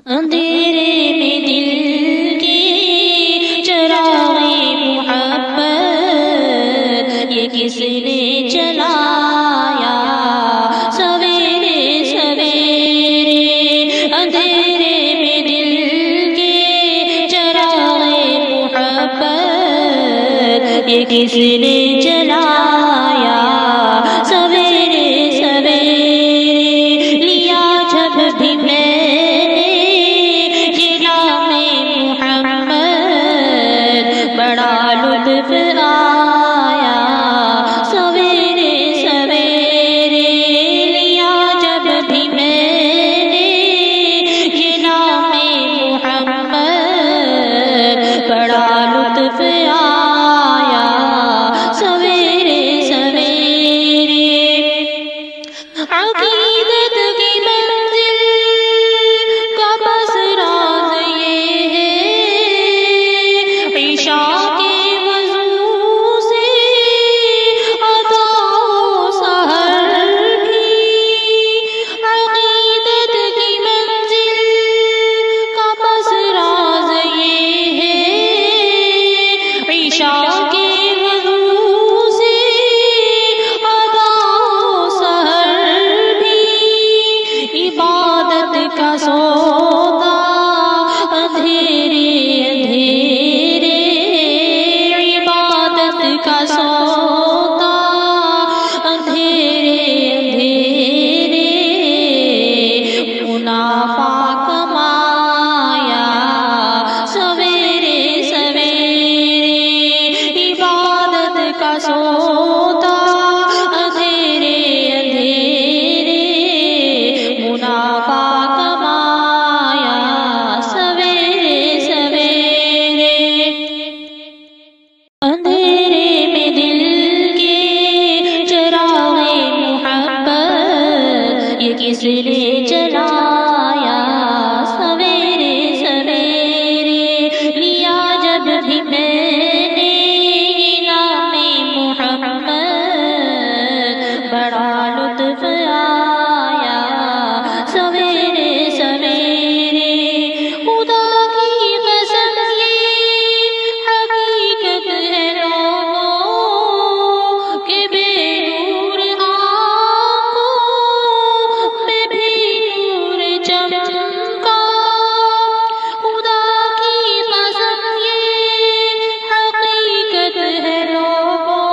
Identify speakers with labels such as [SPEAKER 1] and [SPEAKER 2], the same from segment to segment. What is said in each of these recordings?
[SPEAKER 1] اندھیرے میں دل کی چراغ محبت یہ کس نے جلایا سویرے سویرے اندھیرے میں دل کی چراغ محبت یہ کس نے جلایا سویرے سویرے لیا جب بھی میں بڑا لطف آیا سویرے سویرے لیا جب بھی میں نے یہ نام محمد بڑا لطف آیا سویرے سویرے عقیدت کی منزل کا بس راز یہ ہے عشاء کے وضو سے ادا سحر بھی عقیدت کی منزل کا بس راز یہ ہے عشاء کے وضو سے ادا سحر بھی عبادت کا سودا اندھیرے اندھیرے عبادت کا سودا اندھیرے اندھیرے منافع کمایا سویرے سویرے عبادت کا سودا اندھیرے اندھیرے منافع کمایا سویرے سویرے اندھیرے میں دل کے چراغ محبت یہ کس نے جلایا سویرے سویرے لیا جب بھی میں نے یہ نام محمد بڑا لطف آیا سویرے سویرے خدا کی قسم یہ حقیقت ہے لوگوں کہ بے نور آنکھوں میں بھی نور چمکا خدا کی قسم یہ حقیقت ہے لوگوں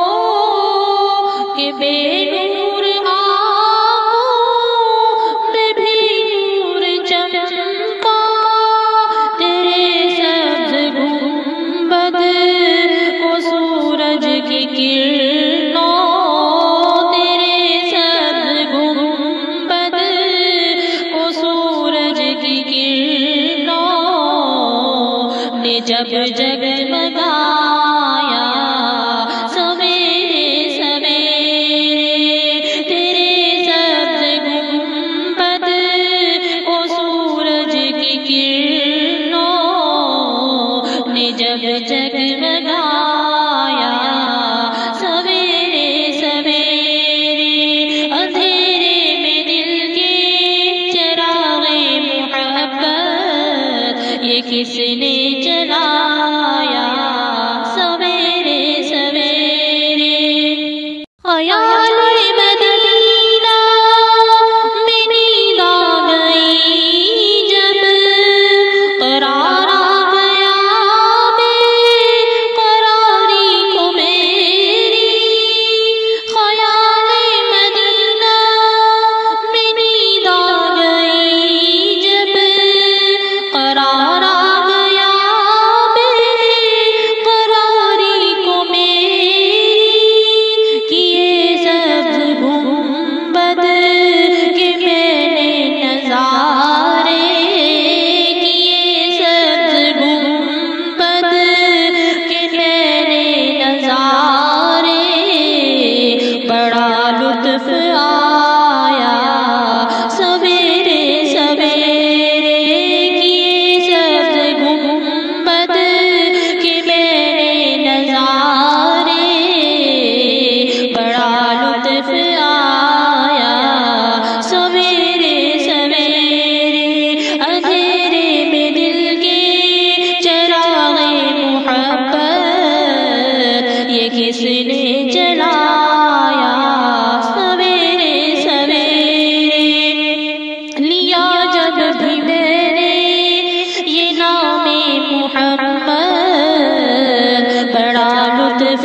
[SPEAKER 1] کہ بے نور آنکھوں میں بھی نور چمکا تیرے سبز گنبد کو سورج کی کرنوں تیرے سبز گنبد کو سورج کی کرنوں نے جب جگمگایا سویرے سویرے تیرے سبز گنبد کو سورج کی کرنوں نے جب جگمگایا سویرے سویرے اندھیرے میں دل کے چراغ محبت یہ کس نے جلایا سویرے سویرے خیال مدینہ میں نیند آ گئی جب قرار آ گیا بے قراری کو میری خیال مدینہ میں نیند آ گئی جب قرار آ گیا بے بھی میرے یہ نام محمد بڑا لطف